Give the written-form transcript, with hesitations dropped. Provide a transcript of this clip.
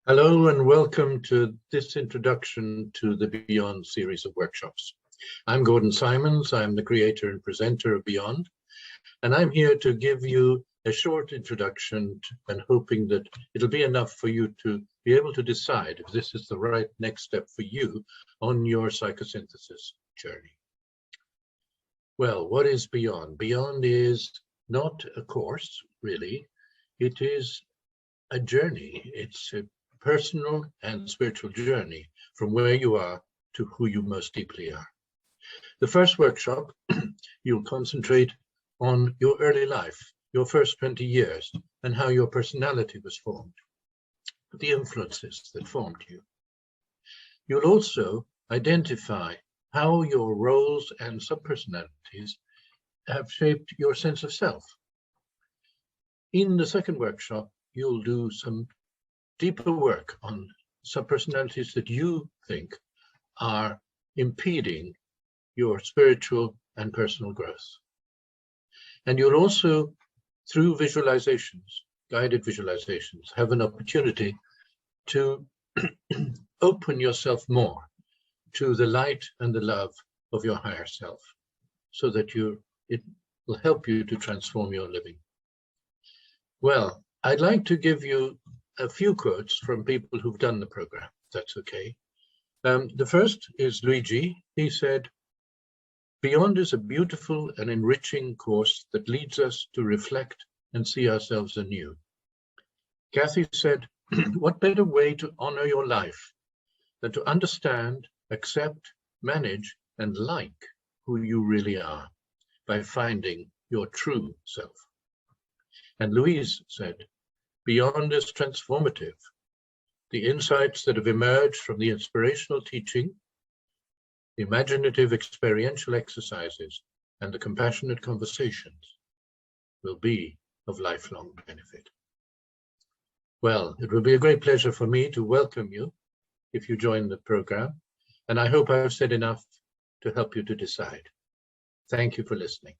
Hello and welcome to this introduction to the Beyond series of workshops. I'm Gordon Symons. I'm the creator and presenter of Beyond, and I'm here to give you a short introduction and hoping that it'll be enough for you to be able to decide if this is the right next step for you on your psychosynthesis journey. Well, what is Beyond? Beyond is not a course, really. It is a journey. It's a personal and spiritual journey from where you are to who you most deeply are. The first workshop, you'll concentrate on your early life, your first 20 years, and how your personality was formed, the influences that formed you. You'll also identify how your roles and subpersonalities have shaped your sense of self. In the second workshop, you'll do some deeper work on subpersonalities that you think are impeding your spiritual and personal growth. And you'll also, through visualizations, guided visualizations, have an opportunity to open yourself more to the light and the love of your higher self, so that it will help you to transform your living. Well, I'd like to give you a few quotes from people who've done the program, if that's okay. The first is Luigi. He said, "Beyond is a beautiful and enriching course that leads us to reflect and see ourselves anew." Kathy said, "What better way to honor your life than to understand, accept, manage, and like who you really are by finding your true self." And Louise said, "Beyond is transformative. The insights that have emerged from the inspirational teaching, the imaginative experiential exercises, and the compassionate conversations will be of lifelong benefit." Well, it will be a great pleasure for me to welcome you if you join the program, and I hope I've said enough to help you to decide. Thank you for listening.